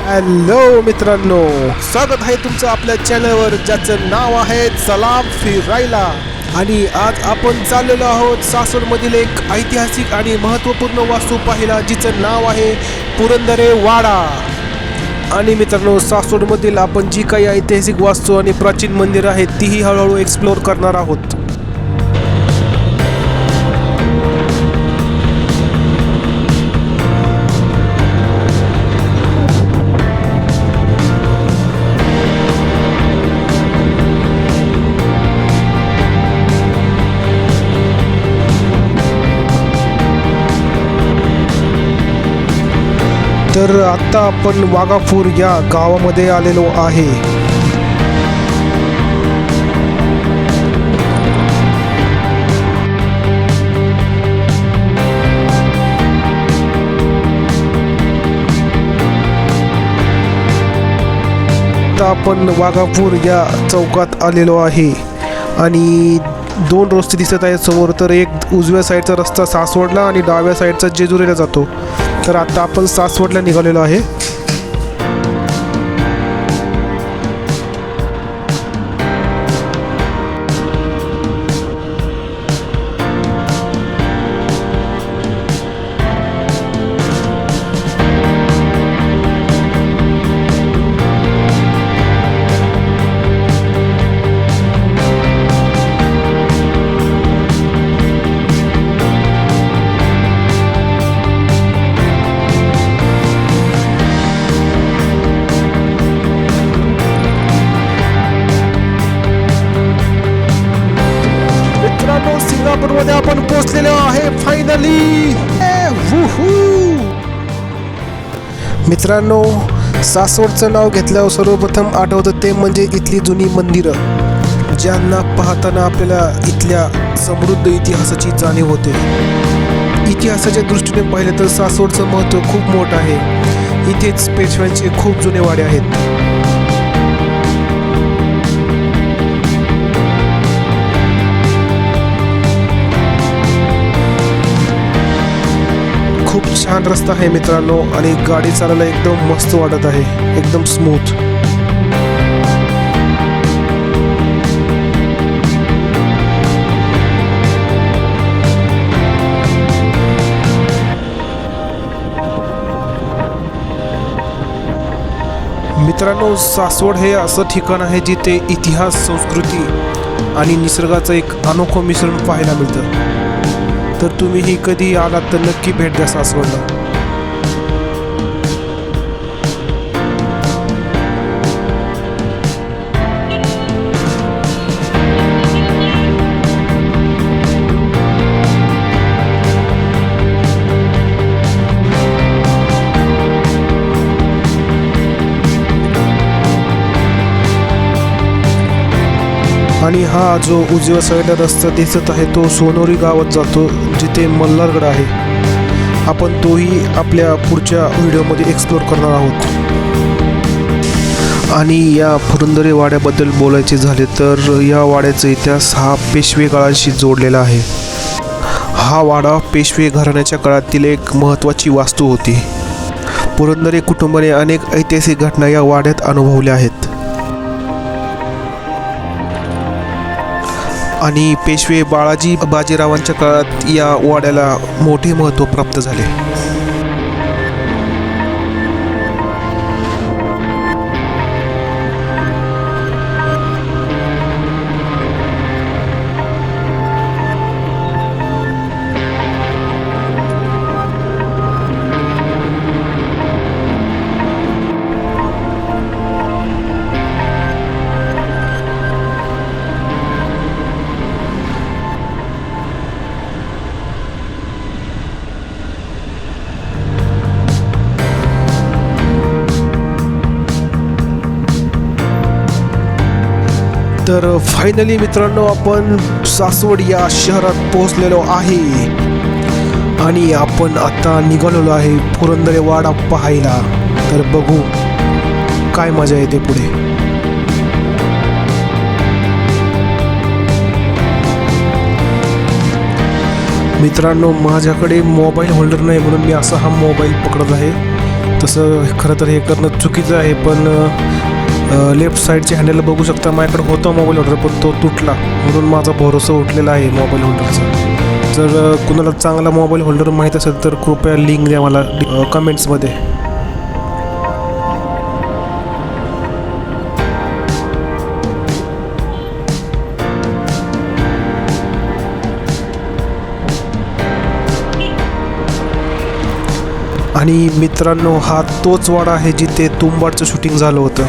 Hello मित्रांनो, स्वागत आहे तुमचं आपल्या चॅनलवर ज्याचं नाव आहे चला फिरायला. आणि आज आपण चाललेलो आहोत सासवडमधील एक ऐतिहासिक आणि महत्त्वपूर्ण वास्तू पाहायला, जिचं नाव आहे पुरंदरे वाडा. आणि मित्रांनो, सासवडमधील आपण जी काही ऐतिहासिक वास्तू आणि प्राचीन मंदिर आहेत तीही हळूहळू एक्सप्लोअर करणार आहोत. तर आता आपण वाघापूर या गावामध्ये आलेलो आहे. आता आपण वाघापूर या चौकात आलेलो आहे आणि दोन रस्ते दिसत आहेत समोर. तर एक उजव्या साईडचा रस्ता सासवडला आणि डाव्या साईडचा जेजुरीला जातो. तर आता आपण सासवडला निघालेलो आहे. सिंगापूरमध्ये आपण पोहोचलेलो आहे फायनली. मित्रांनो, सासवडचं नाव घेतल्यावर सर्वप्रथम आठवतं ते म्हणजे इथली जुनी मंदिरं, ज्यांना पाहताना आपल्याला इथल्या समृद्ध इतिहासाची जाणीव होते. इतिहासाच्या दृष्टीने पाहिलं तर सासवडचं महत्त्व खूप मोठं आहे. इथेच पेशव्यांचे खूप जुने वाडे आहेत. खूप छान रस्ता आहे मित्रांनो, आणि गाडी चालायला एकदम मस्त वाटत आहे, एकदम स्मूथ. मित्रांनो, सासवड हे असं ठिकाण आहे जिथे इतिहास, संस्कृती आणि निसर्गाचं एक अनोखं मिश्रण पाहायला मिळतं. तर तुम्हीही कधी आलात तर नक्की भेट द्या सासवडला. आणि हा जो उजव्या साईडला रस्ता दिसत आहे तो सोनोरी गावात जातो, जिथे मल्हारगड आहे. आपण तोही आपल्या पुढच्या व्हिडिओमध्ये एक्सप्लोअर करणार आहोत. आणि या पुरंदरे वाड्याबद्दल बोलायचे झाले तर या वाड्याचा इतिहास हा पेशवे काळाशी जोडलेला आहे. हा वाडा पेशवे घराण्याच्या काळातील एक महत्त्वाची वास्तू होती. पुरंदरे कुटुंबाने अनेक ऐतिहासिक घटना या वाड्यात अनुभवल्या आहेत. आणि पेशवे बाळाजी बाजीरावांच्या काळात या वाड्याला मोठे महत्त्व प्राप्त झाले. तर फायनली मित्रांनो, आपण सासवड या शहरात पोहोचलेलो आहे आणि आपण आता निघालेलो आहे पुरंदरे वाडा पाहायला. तर बघू काय मजा येते पुढे. मित्रांनो, माझ्याकडे मोबाईल होल्डर नाही म्हणून मी असा हा मोबाईल पकडत आहे. तसं खरं तर हे करणं चुकीचं आहे, पण लेफ्ट साईडचे हँडल बघू शकता माझ्याकडे होता मोबाईल होल्डर, पण तो तुटला, म्हणून माझा भरोसा उठलेला आहे मोबाईल होल्डरचा. जर कुणाला चांगला मोबाईल होल्डर माहीत असेल तर कृपया लिंक द्या मला कमेंट्समध्ये. आणि मित्रांनो, हा तोच वाडा आहे जिथे तुंबाडचं शूटिंग झालं होतं.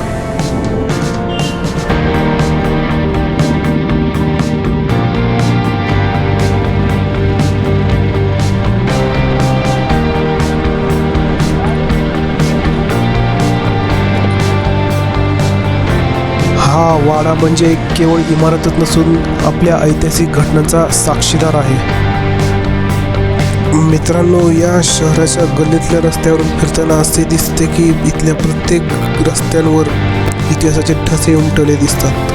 हा वाडा म्हणजे केवळ इमारतच नसून आपल्या ऐतिहासिक घटनांचा साक्षीदार आहे. मित्रांनो, या शहराच्या गल्लीतल्या रस्त्यावरून फिरताना असे दिसते की इथल्या प्रत्येक रस्त्यांवर इतिहासाचे ठसे उमटवले दिसतात.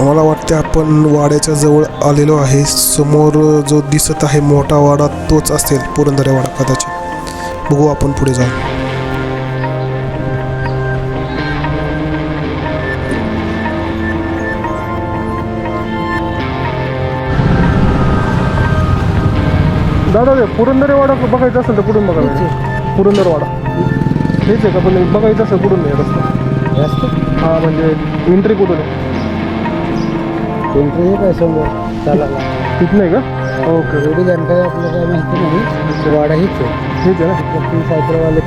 मला वाटते आपण वाड्याच्या जवळ आलेलो आहे. समोर जो दिसत आहे मोठा वाडा तोच असेल पुरंदर वाडा कदाचित. बघू आपण पुढे जाऊ. दादा, पुरंदर वाडा बघायचा असेल तर कुठून बघायचं? पुरंदर वाडा हेच आहे का? पण बघायचं असेल कुठून नाही रस्ता? हां, म्हणजे एंट्री कुठून आहे? एंट्री काय समोर चालायला तिथं नाही का? ओके. एवढी जानकारी आपल्याला काय माहिती नाही. वाडा हीच आहे. हेच आहे ना? तीन सायकलवाले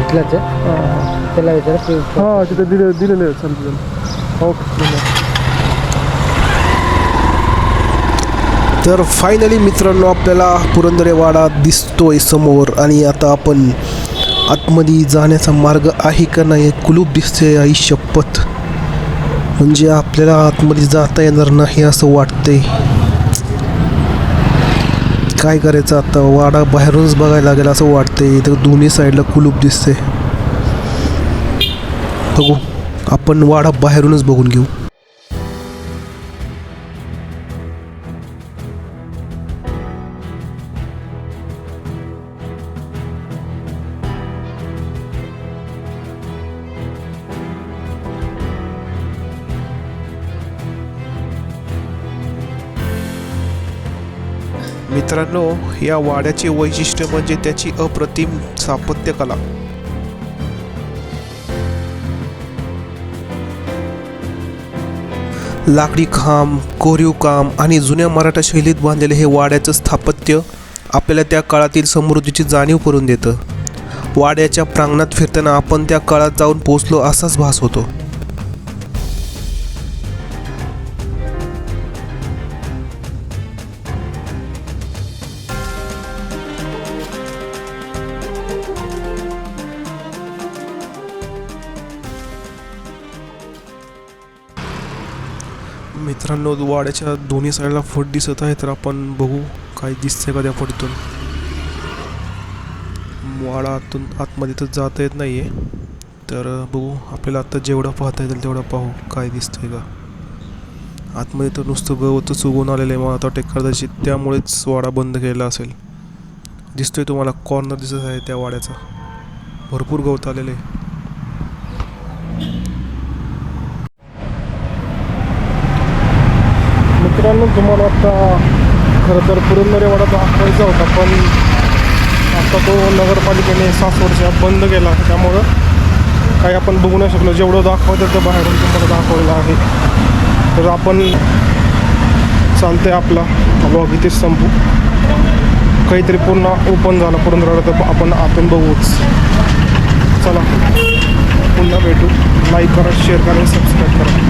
इथलाच आहे. त्याला विचारा. हां, तिथे दिलेलं आहे समजा. ओके. तर फायनली मित्रांनो, आपल्याला पुरंदर वाडा दिसतोय समोर. आणि आता आपण आतमध्ये जाण्याचा मार्ग आहे का नाही, कुलूप दिसते. आई शपथ, म्हणजे आपल्याला आतमध्ये जाता येणार नाही असं वाटतंय. काय करायचं आता, वाडा बाहेरूनच बघायला लागेल असं वाटतंय. तर दोन्ही साईडला कुलूप दिसते. बघू, आपण वाडा बाहेरूनच बघून घेऊ. मित्रांनो, या वाड्याचे वैशिष्ट्य म्हणजे त्याची अप्रतिम स्थापत्यकला. लाकडी खांब, कोरीव काम आणि जुन्या मराठा शैलीत बांधलेले हे वाड्याचं स्थापत्य आपल्याला त्या काळातील समृद्धीची जाणीव करून देतं. वाड्याच्या प्रांगणात फिरताना आपण त्या काळात जाऊन पोहोचलो असाच भास होतो. मित्रांनो, वाड्याच्या दोन्ही साईडला फट दिसत आहे. तर आपण बघू काय दिसतंय का त्या फटीतून. वाडा आतमध्ये तर जाता येत नाही आहे. तर बघू, आपल्याला आत्ता जेवढं पाहता येईल तेवढं पाहू काय दिसतंय का. आतमध्ये तर नुसतं गवतच उगवून आलेलं आहे. मला आता वाटतं कदाचित त्यामुळेच वाडा बंद केलेला असेल. दिसतोय तुम्हाला कॉर्नर दिसत आहे त्या वाड्याचा, भरपूर गवत आलेलं आहे. मित्रांनो, तुम्हाला आता खरं तर पुरंदर वाडा दाखवायचा होता, पण आता तो नगरपालिकेने सासवडच्या बंद केला. त्यामुळं काही आपण बघू नाही शकलो. जेवढं दाखवायचं तर बाहेरून तुम्हाला दाखवलेलं आहे. तर आपण चालते आपला ब्लॉग इथेच संपू. काहीतरी पुन्हा ओपन झाला पुरंदर वाडा तर आपण आतून बघूच. चला, पुन्हा भेटू. लाईक करा, शेअर करा, सबस्क्राईब करा.